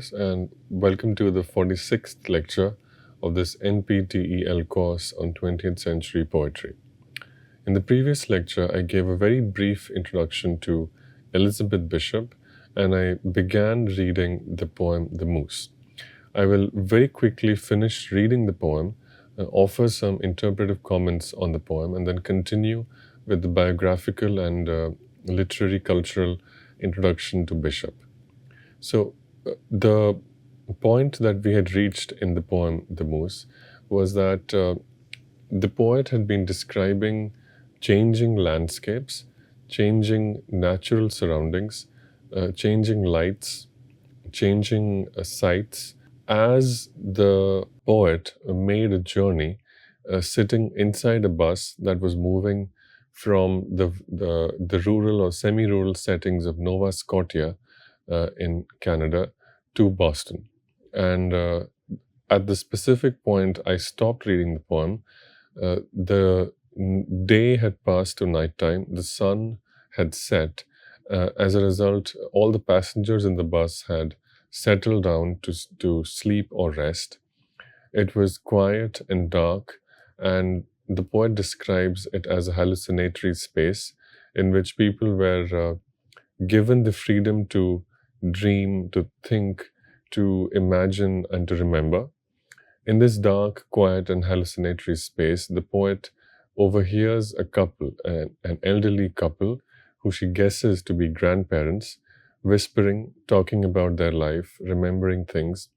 Yes, and welcome to the 46th lecture of this NPTEL course on 20th century poetry. In the previous lecture, I gave a very brief introduction to Elizabeth Bishop and I began reading the poem The Moose. I will very quickly finish reading the poem, offer some interpretive comments on the poem, and then continue with the biographical and literary cultural introduction to Bishop. So, the point that we had reached in the poem The Moose was that the poet had been describing changing landscapes, changing natural surroundings, changing lights, changing sights, as the poet made a journey sitting inside a bus that was moving from the rural or semi-rural settings of Nova Scotia in Canada to Boston. And at the specific point I stopped reading the poem, the day had passed to nighttime, the sun had set. As a result, all the passengers in the bus had settled down to sleep or rest. It was quiet and dark, and the poet describes it as a hallucinatory space in which people were given the freedom to dream, to think, to imagine, and to remember. In this dark, quiet, and hallucinatory space, the poet overhears a couple, an elderly couple, who she guesses to be grandparents, whispering, talking about their life, remembering things,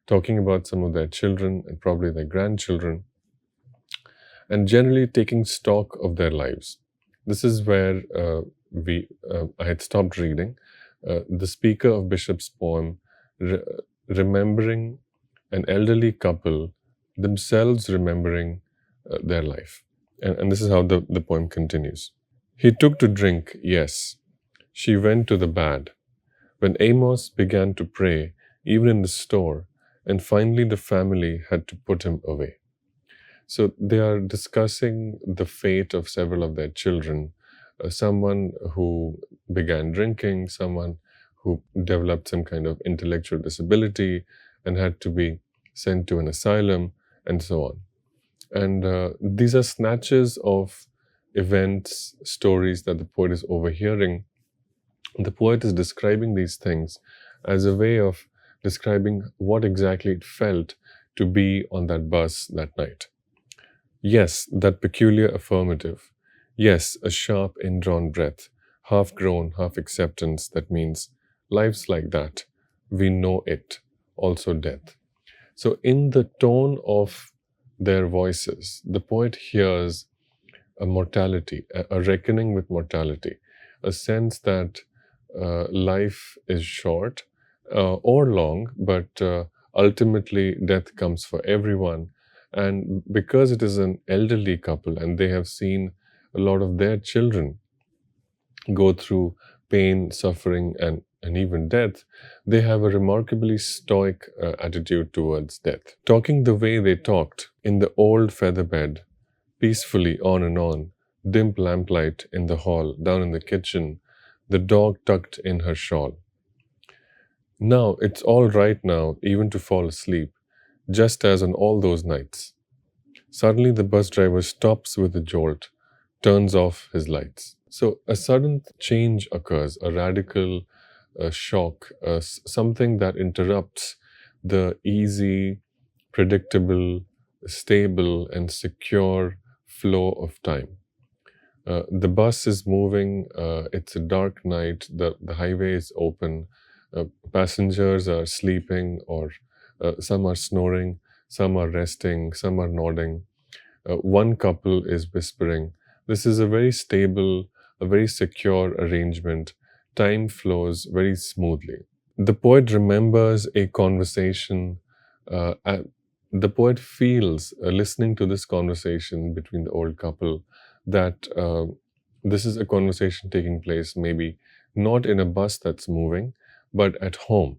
talking about some of their children and probably their grandchildren, and generally taking stock of their lives. This is where I had stopped reading. The speaker of Bishop's poem, remembering an elderly couple, themselves remembering their life. And this is how the poem continues. He took to drink, yes. She went to the bad. When Amos began to pray, even in the store, and finally the family had to put him away. So they are discussing the fate of several of their children. Someone who began drinking, someone who developed some kind of intellectual disability and had to be sent to an asylum, and so on. And these are snatches of events, stories that the poet is overhearing. The poet is describing these things as a way of describing what exactly it felt to be on that bus that night. Yes, that peculiar affirmative. Yes, a sharp indrawn breath, half groan, half acceptance that means life's like that. We know it, also death. So in the tone of their voices, the poet hears a mortality, a reckoning with mortality, a sense that life is short or long, but ultimately death comes for everyone. And because it is an elderly couple and they have seen a lot of their children go through pain, suffering, and even death, they have a remarkably stoic attitude towards death. Talking the way they talked in the old feather bed, peacefully on and on, dim lamplight in the hall, down in the kitchen, the dog tucked in her shawl. Now, it's all right now, even to fall asleep, just as on all those nights. Suddenly, the bus driver stops with a jolt, turns off his lights. So, a sudden change occurs, a radical shock, something that interrupts the easy, predictable, stable, and secure flow of time. The bus is moving, it's a dark night, the highway is open, passengers are sleeping or some are snoring, some are resting, some are nodding. One couple is whispering. This is a very stable, a very secure arrangement. Time flows very smoothly. The poet remembers a conversation. The poet feels, listening to this conversation between the old couple, that this is a conversation taking place maybe not in a bus that's moving, but at home,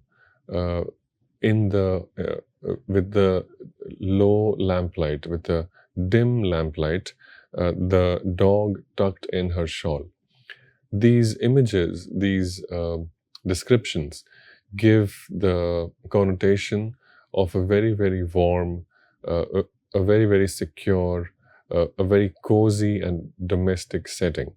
in the with the low lamplight, with the dim lamplight, the dog tucked in her shawl. These images, these descriptions give the connotation of a very, very warm, a very, very secure, a very cozy and domestic setting.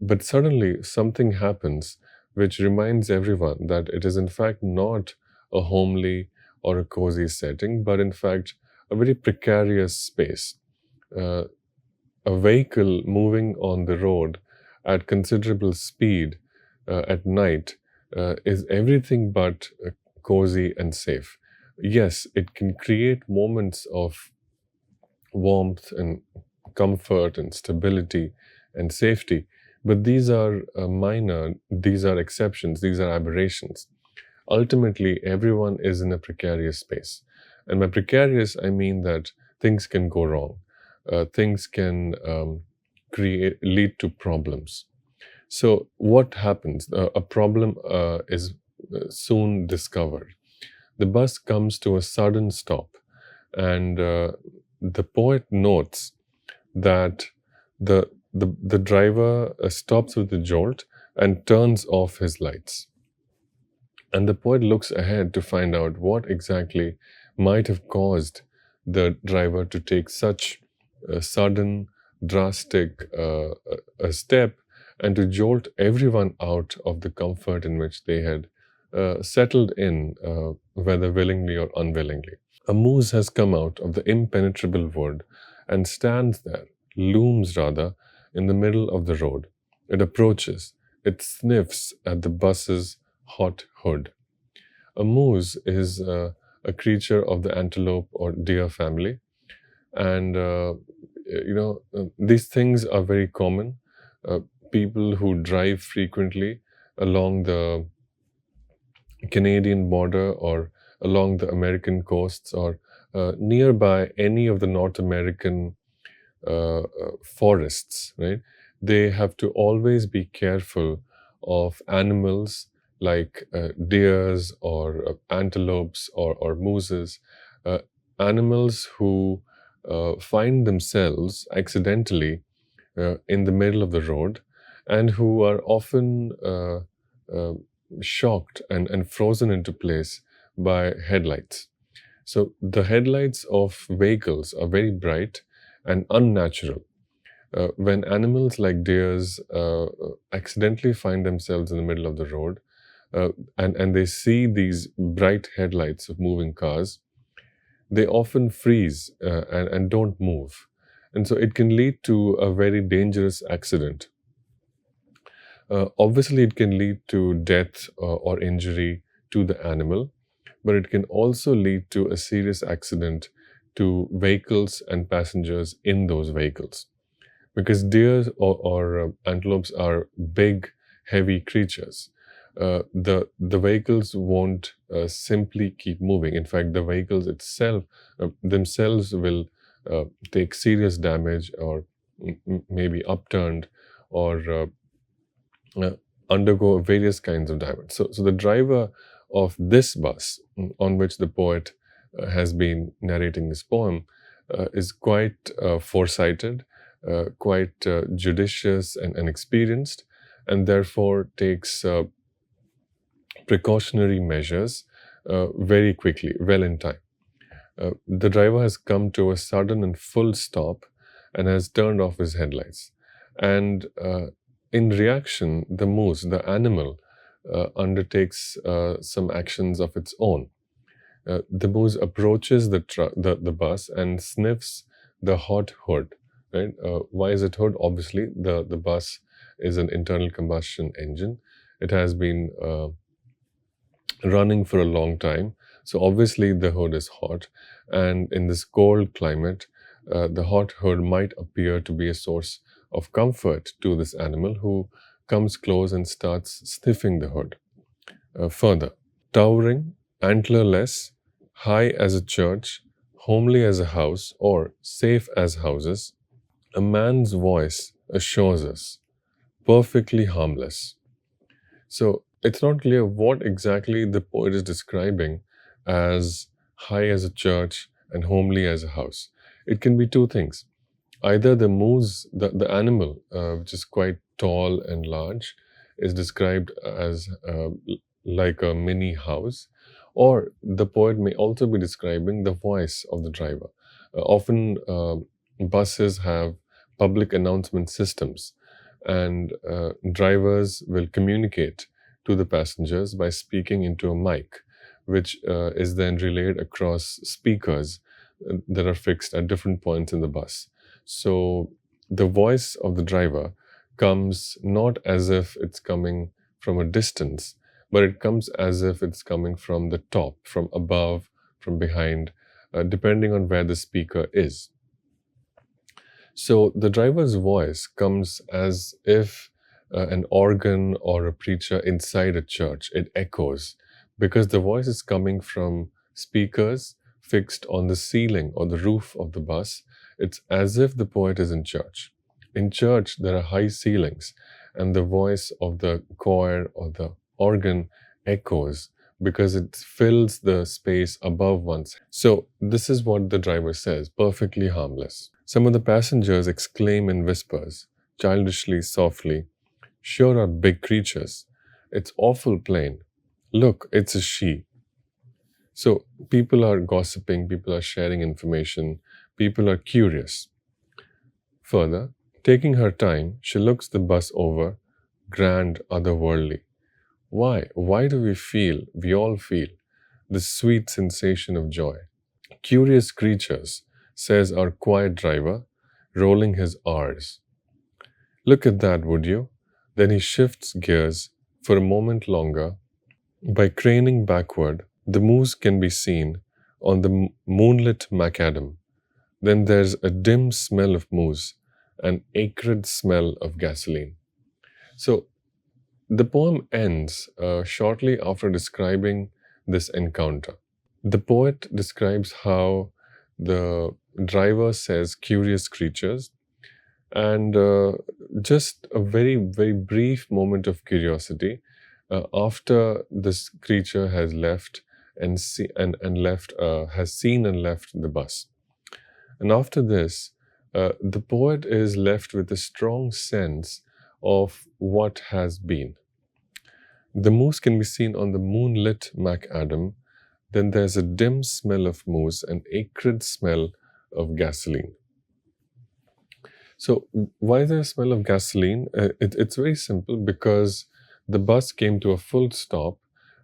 But suddenly something happens which reminds everyone that it is in fact not a homely or a cozy setting, but in fact a very precarious space. Uh, a vehicle moving on the road at considerable speed at night is everything but cozy and safe. Yes, it can create moments of warmth and comfort and stability and safety, but these are minor, these are exceptions, these are aberrations. Ultimately, everyone is in a precarious space. And by precarious, I mean that things can go wrong. Things can lead to problems. So, what happens? A problem is soon discovered. The bus comes to a sudden stop, and the poet notes that the driver stops with a jolt and turns off his lights. And the poet looks ahead to find out what exactly might have caused the driver to take such a sudden, drastic a step and to jolt everyone out of the comfort in which they had settled in, whether willingly or unwillingly. A moose has come out of the impenetrable wood and stands there, looms rather, in the middle of the road. It approaches, it sniffs at the bus's hot hood. A moose is a creature of the antelope or deer family, and these things are very common. Uh, People who drive frequently along the Canadian border or along the American coasts or nearby any of the North American forests, right? They have to always be careful of animals like deers or antelopes or mooses, uh, animals who find themselves accidentally in the middle of the road and who are often uh, shocked and frozen into place by headlights. So the headlights of vehicles are very bright and unnatural. When animals like deers accidentally find themselves in the middle of the road and they see these bright headlights of moving cars, they often freeze and don't move. And so it can lead to a very dangerous accident. Obviously, it can lead to death or injury to the animal, but it can also lead to a serious accident to vehicles and passengers in those vehicles. Because deer or antelopes are big, heavy creatures. The vehicles won't simply keep moving. In fact, the vehicles themselves will take serious damage or maybe upturned or uh, undergo various kinds of damage. So the driver of this bus on which the poet has been narrating this poem is quite foresighted, quite judicious and experienced, and therefore takes precautionary measures very quickly, well in time. The driver has come to a sudden and full stop and has turned off his headlights. And in reaction, the moose, the animal, undertakes some actions of its own. The moose approaches the bus and sniffs the hot hood. Right? Why is it hood? Obviously, the bus is an internal combustion engine. It has been running for a long time. So obviously the hood is hot. And in this cold climate, the hot hood might appear to be a source of comfort to this animal who comes close and starts sniffing the hood. Further, towering, antlerless, high as a church, homely as a house, or safe as houses, a man's voice assures us, perfectly harmless. So it's not clear what exactly the poet is describing as high as a church and homely as a house. It can be two things. Either the moose, the animal, which is quite tall and large, is described as like a mini house, or the poet may also be describing the voice of the driver. Often, buses have public announcement systems, and drivers will communicate to the passengers by speaking into a mic, which is then relayed across speakers that are fixed at different points in the bus. So the voice of the driver comes not as if it's coming from a distance, but it comes as if it's coming from the top, from above, from behind, depending on where the speaker is. So the driver's voice comes as if an organ or a preacher inside a church. It echoes because the voice is coming from speakers fixed on the ceiling or the roof of the bus. It's as if the poet is in church. In church, there are high ceilings, and the voice of the choir or the organ echoes because it fills the space above one's head. So this is what the driver says, perfectly harmless. Some of the passengers exclaim in whispers, childishly softly, "Sure are big creatures. It's awful plain. Look, it's a she." So people are gossiping, people are sharing information, people are curious. Further, taking her time, she looks the bus over, grand, otherworldly. Why? Why do we all feel, this sweet sensation of joy? Curious creatures, says our quiet driver, rolling his R's. Look at that, would you? Then he shifts gears for a moment longer. By craning backward, the moose can be seen on the moonlit macadam. Then there's a dim smell of moose, an acrid smell of gasoline. So the poem ends shortly after describing this encounter. The poet describes how the driver says curious creatures, and just a very, very brief moment of curiosity after this creature has left has seen and left the bus. And after this, the poet is left with a strong sense of what has been. The moose can be seen on the moonlit macadam. Then there's a dim smell of moose, an acrid smell of gasoline. So why is there a smell of gasoline? It's very simple, because the bus came to a full stop,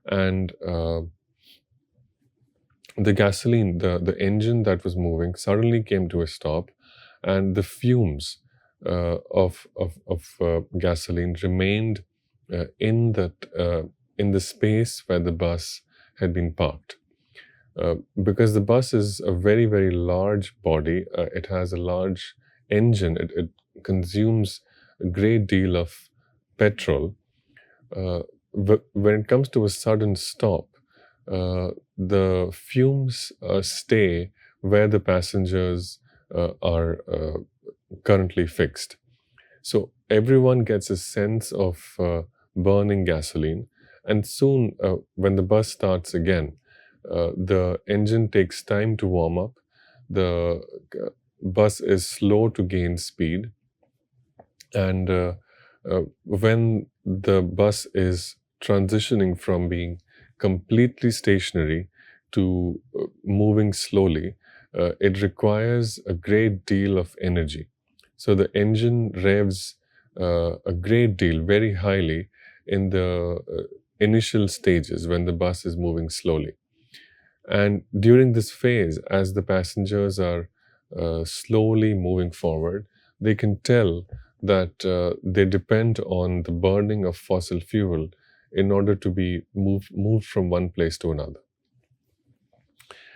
and the gasoline, the engine that was moving, suddenly came to a stop, and the fumes of gasoline remained in the space where the bus had been parked. Because the bus is a very, very large body, it has a large engine, it consumes a great deal of petrol. When it comes to a sudden stop, the fumes stay where the passengers are currently fixed. So everyone gets a sense of burning gasoline, and soon, when the bus starts again, the engine takes time to warm up, the bus is slow to gain speed, and when the bus is transitioning from being completely stationary to moving slowly, it requires a great deal of energy. So the engine revs a great deal, very highly, in the initial stages when the bus is moving slowly. And during this phase, as the passengers are slowly moving forward, they can tell that they depend on the burning of fossil fuel in order to be moved from one place to another.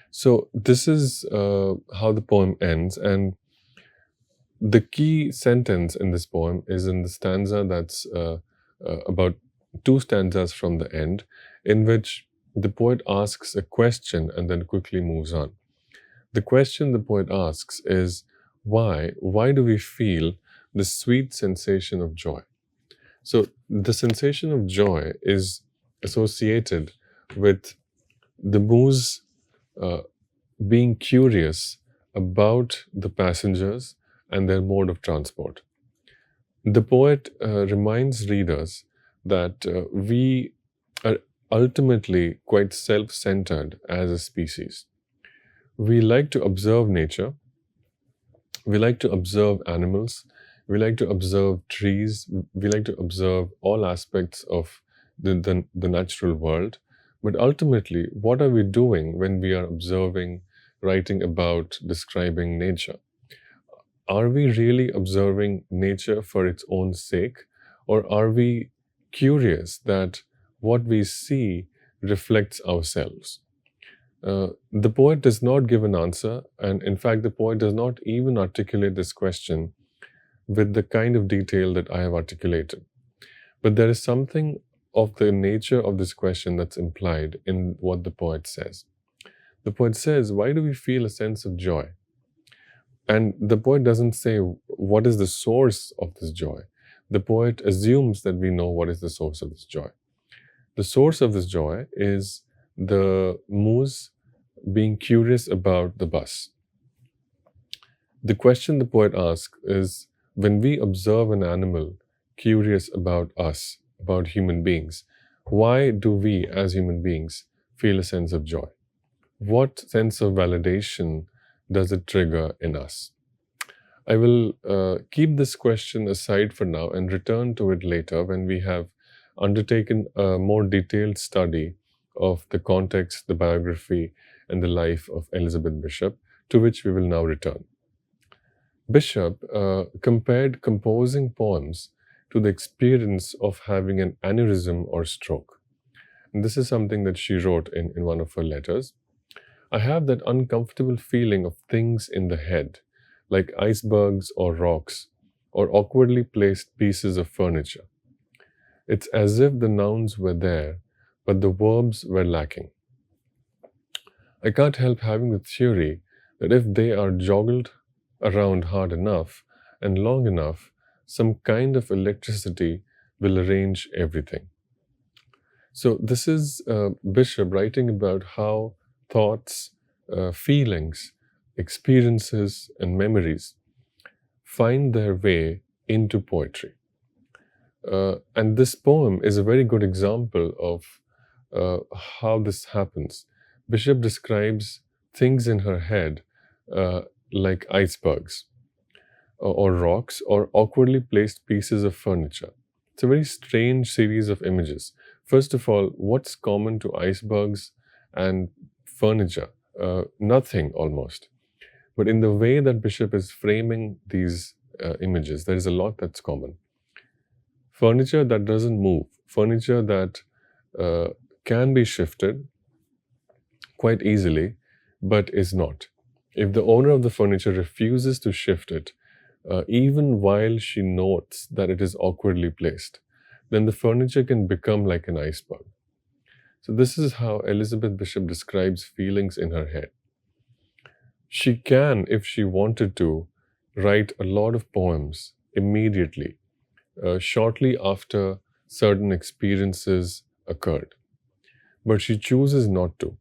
So this is how the poem ends, and the key sentence in this poem is in the stanza that's about 2 stanzas from the end, in which the poet asks a question and then quickly moves on. The question the poet asks is, why? Why do we feel the sweet sensation of joy? So the sensation of joy is associated with the moose being curious about the passengers and their mode of transport. The poet reminds readers that ultimately quite self-centered as a species. We like to observe nature, we like to observe animals, we like to observe trees, we like to observe all aspects of the natural world. But ultimately, what are we doing when we are observing, writing about, describing nature? Are we really observing nature for its own sake, or are we curious that what we see reflects ourselves? The poet does not give an answer, and in fact, the poet does not even articulate this question with the kind of detail that I have articulated. But there is something of the nature of this question that's implied in what the poet says. The poet says, why do we feel a sense of joy? And the poet doesn't say what is the source of this joy. The poet assumes that we know what is the source of this joy. The source of this joy is the moose being curious about the bus. The question the poet asks is, when we observe an animal curious about us, about human beings, why do we as human beings feel a sense of joy? What sense of validation does it trigger in us? I will keep this question aside for now and return to it later when we have undertaken a more detailed study of the context, the biography, and the life of Elizabeth Bishop, to which we will now return. Bishop compared composing poems to the experience of having an aneurysm or stroke. And this is something that she wrote in one of her letters. I have that uncomfortable feeling of things in the head, like icebergs or rocks, or awkwardly placed pieces of furniture. It's as if the nouns were there, but the verbs were lacking. I can't help having the theory that if they are joggled around hard enough and long enough, some kind of electricity will arrange everything. So this is Bishop writing about how thoughts, feelings, experiences, and memories find their way into poetry. And this poem is a very good example of how this happens. Bishop describes things in her head like icebergs or rocks or awkwardly placed pieces of furniture. It's a very strange series of images. First of all, what's common to icebergs and furniture? Nothing almost. But in the way that Bishop is framing these images, there is a lot that's common. Furniture that doesn't move, furniture that can be shifted quite easily, but is not. If the owner of the furniture refuses to shift it, even while she notes that it is awkwardly placed, then the furniture can become like an iceberg. So this is how Elizabeth Bishop describes feelings in her head. She can, if she wanted to, write a lot of poems immediately, shortly after certain experiences occurred. But she chooses not to.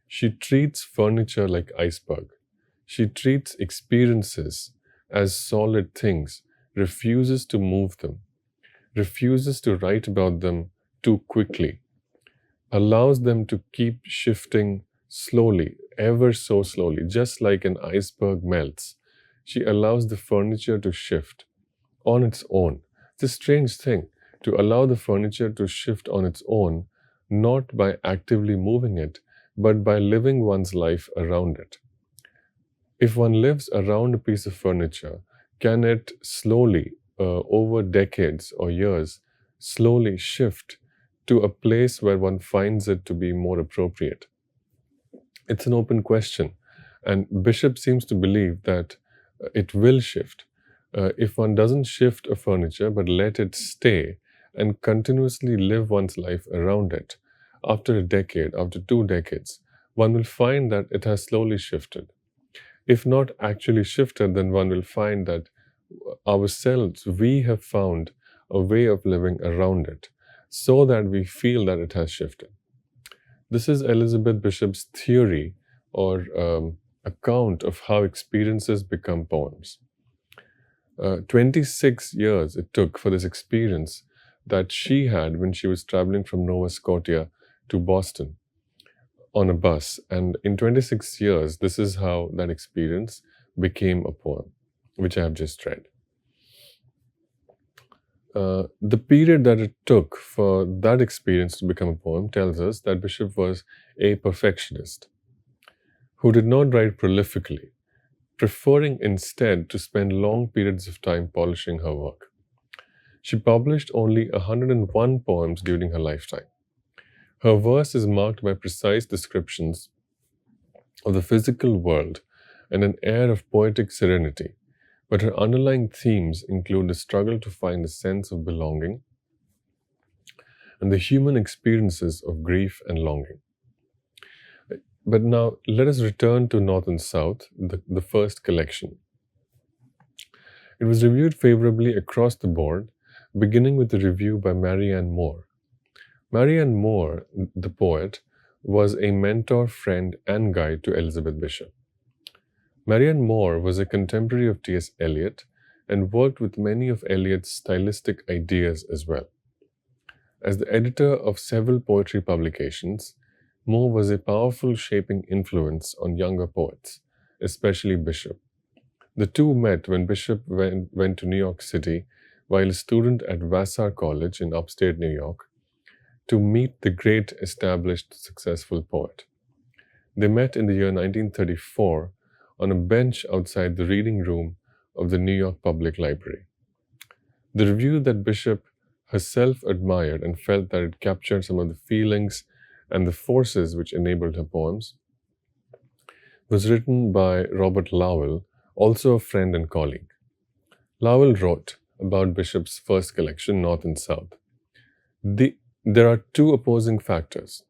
She treats furniture like iceberg. She treats experiences as solid things, refuses to move them, refuses to write about them too quickly, allows them to keep shifting slowly, ever so slowly, just like an iceberg melts. She allows the furniture to shift on its own. It's a strange thing to allow the furniture to shift on its own, not by actively moving it, but by living one's life around it. If one lives around a piece of furniture, can it slowly, over decades or years, slowly shift to a place where one finds it to be more appropriate? It's an open question, and Bishop seems to believe that it will shift. If one doesn't shift a furniture but let it stay and continuously live one's life around it, after a decade, after 2 decades, one will find that it has slowly shifted. If not actually shifted, then one will find that ourselves, we have found a way of living around it so that we feel that it has shifted. This is Elizabeth Bishop's theory or account of how experiences become poems. 26 years it took for this experience that she had when she was traveling from Nova Scotia to Boston on a bus. And in 26 years, this is how that experience became a poem, which I have just read. The period that it took for that experience to become a poem tells us that Bishop was a perfectionist who did not write prolifically, preferring instead to spend long periods of time polishing her work. She published only 101 poems during her lifetime. Her verse is marked by precise descriptions of the physical world and an air of poetic serenity, but her underlying themes include the struggle to find a sense of belonging and the human experiences of grief and longing. But now let us return to North and South, the first collection. It was reviewed favorably across the board, beginning with a review by Marianne Moore. Marianne Moore, the poet, was a mentor, friend, and guide to Elizabeth Bishop. Marianne Moore was a contemporary of T.S. Eliot and worked with many of Eliot's stylistic ideas as well. As the editor of several poetry publications, Moore was a powerful shaping influence on younger poets, especially Bishop. The two met when Bishop went to New York City while a student at Vassar College in upstate New York to meet the great established successful poet. They met in the year 1934 on a bench outside the reading room of the New York Public Library. The review that Bishop herself admired and felt that it captured some of the feelings and the forces which enabled her poems was written by Robert Lowell, also a friend and colleague. Lowell wrote about Bishop's first collection, North and South. There are two opposing factors.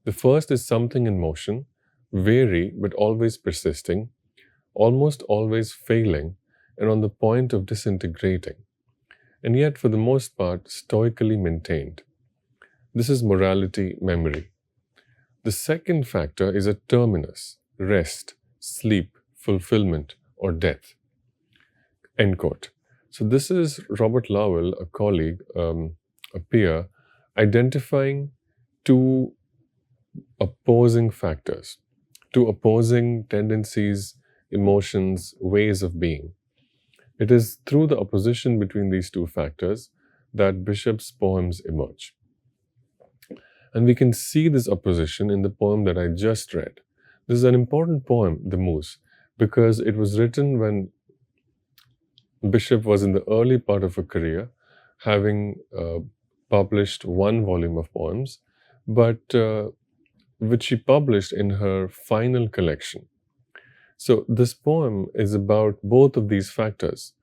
The first is something in motion, wary but always persisting, almost always failing, and on the point of disintegrating, and yet for the most part stoically maintained. This is morality memory. The second factor is a terminus, rest, sleep, fulfillment, or death. End quote. So this is Robert Lowell, a colleague, a peer, identifying two opposing factors, two opposing tendencies, emotions, ways of being. It is through the opposition between these two factors that Bishop's poems emerge. And we can see this opposition in the poem that I just read. This is an important poem, The Moose, because it was written when Bishop was in the early part of her career, having published one volume of poems, but which she published in her final collection. So this poem is about both of these factors.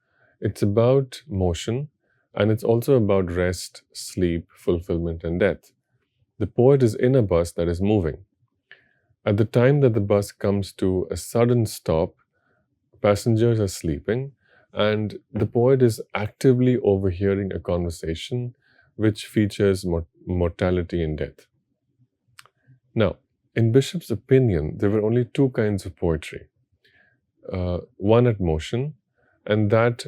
It's about motion, and it's also about rest, sleep, fulfillment, and death. The poet is in a bus that is moving. At the time that the bus comes to a sudden stop, passengers are sleeping, and the poet is actively overhearing a conversation which features mortality and death. Now, in Bishop's opinion, there were only two kinds of poetry. One at motion, and that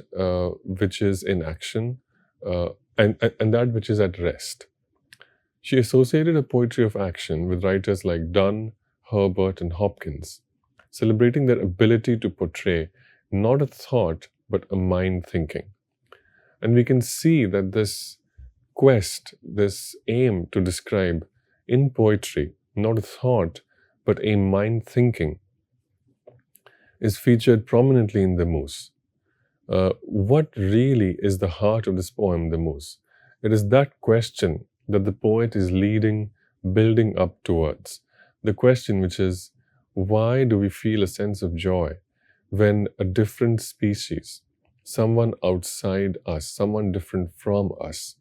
which is in action, and that which is at rest. She associated a poetry of action with writers like Donne, Herbert, and Hopkins, celebrating their ability to portray not a thought, but a mind thinking. And we can see that this quest, this aim to describe in poetry, not a thought, but a mind thinking, is featured prominently in The Moose. What really is the heart of this poem, The Moose? It is that question that the poet is building up towards. The question which is, why do we feel a sense of joy when a different species, someone outside us, someone different from us,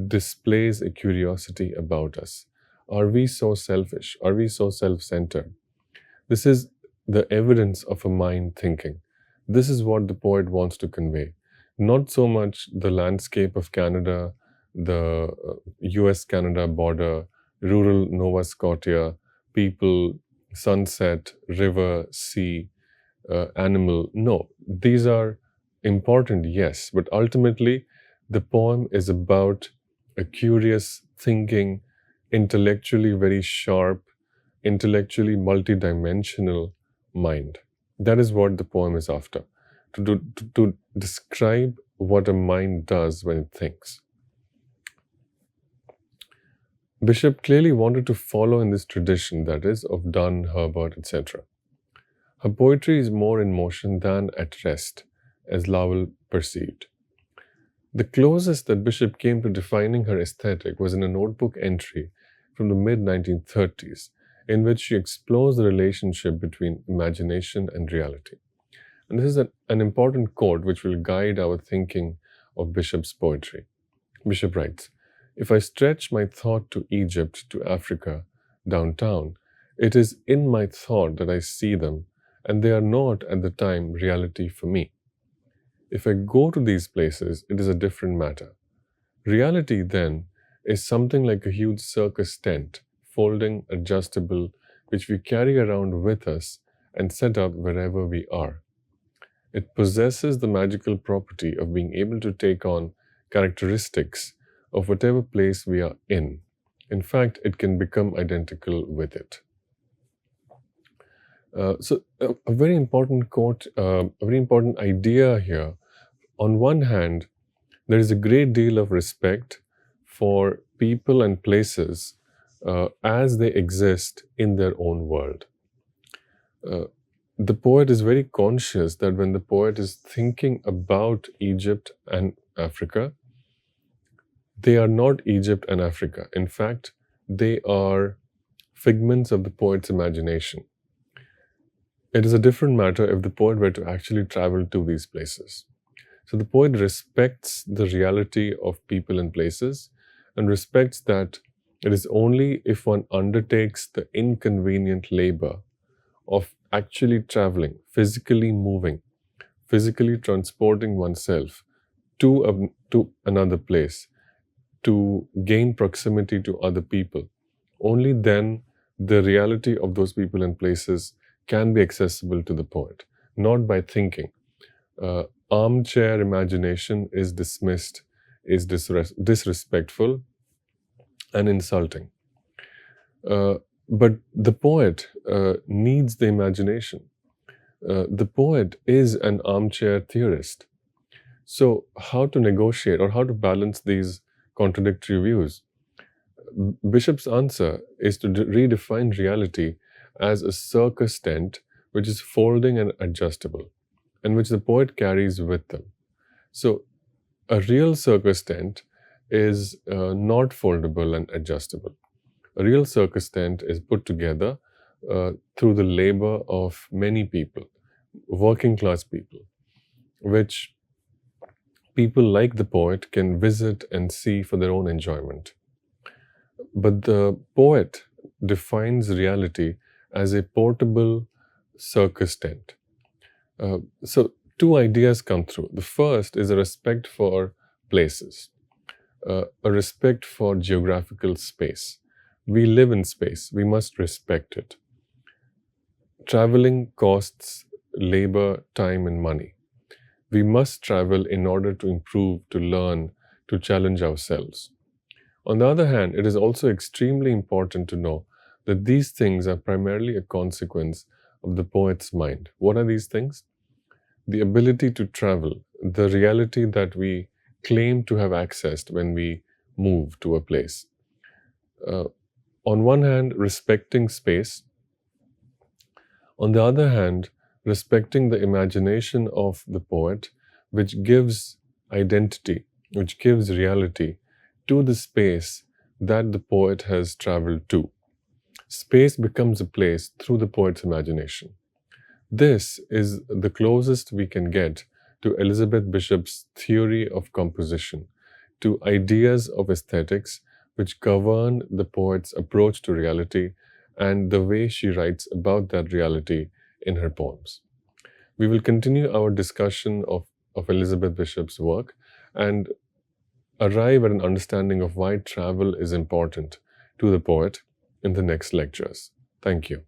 displays a curiosity about us? Are we so selfish? Are we so self-centered? This is the evidence of a mind thinking. This is what the poet wants to convey. Not so much the landscape of Canada, the US-Canada border, rural Nova Scotia, people, sunset, river, sea, animal. No, these are important, yes, but ultimately the poem is about a curious thinking, intellectually very sharp, intellectually multidimensional mind. That is what the poem is after, to describe what a mind does when it thinks. Bishop clearly wanted to follow in this tradition, that is, of Donne, Herbert, etc. Her poetry is more in motion than at rest, as Lowell perceived. The closest that Bishop came to defining her aesthetic was in a notebook entry from the mid-1930s, in which she explores the relationship between imagination and reality. And this is an important quote which will guide our thinking of Bishop's poetry. Bishop writes, "If I stretch my thought to Egypt, to Africa, downtown, it is in my thought that I see them, and they are not at the time reality for me. If I go to these places, it is a different matter. Reality, then, is something like a huge circus tent, folding, adjustable, which we carry around with us and set up wherever we are. It possesses the magical property of being able to take on characteristics of whatever place we are in. In fact, it can become identical with it." So a very important quote, a very important idea here. On one hand, there is a great deal of respect for people and places as they exist in their own world. The poet is very conscious that when the poet is thinking about Egypt and Africa, they are not Egypt and Africa. In fact, they are figments of the poet's imagination. It is a different matter if the poet were to actually travel to these places. So the poet respects the reality of people and places and respects that it is only if one undertakes the inconvenient labor of actually traveling, physically moving, physically transporting oneself to another place, to gain proximity to other people. Only then the reality of those people and places can be accessible to the poet, not by thinking. Armchair imagination is dismissed, is disrespectful and insulting. But the poet needs the imagination. The poet is an armchair theorist. So how to negotiate or how to balance these contradictory views? Bishop's answer is to redefine reality as a circus tent which is folding and adjustable, and which the poet carries with them. So a real circus tent is not foldable and adjustable. A real circus tent is put together through the labor of many people, working class people, which people like the poet can visit and see for their own enjoyment. But the poet defines reality as a portable circus tent. So two ideas come through. The first is a respect for places, a respect for geographical space. We live in space. We must respect it. Traveling costs labor, time, and money. We must travel in order to improve, to learn, to challenge ourselves. On the other hand, it is also extremely important to know that these things are primarily a consequence of the poet's mind. What are these things? The ability to travel, the reality that we claim to have accessed when we move to a place. On one hand, respecting space. On the other hand, respecting the imagination of the poet, which gives identity, which gives reality to the space that the poet has traveled to. Space becomes a place through the poet's imagination. This is the closest we can get to Elizabeth Bishop's theory of composition, to ideas of aesthetics which govern the poet's approach to reality and the way she writes about that reality in her poems. We will continue our discussion of Elizabeth Bishop's work and arrive at an understanding of why travel is important to the poet in the next lectures. Thank you.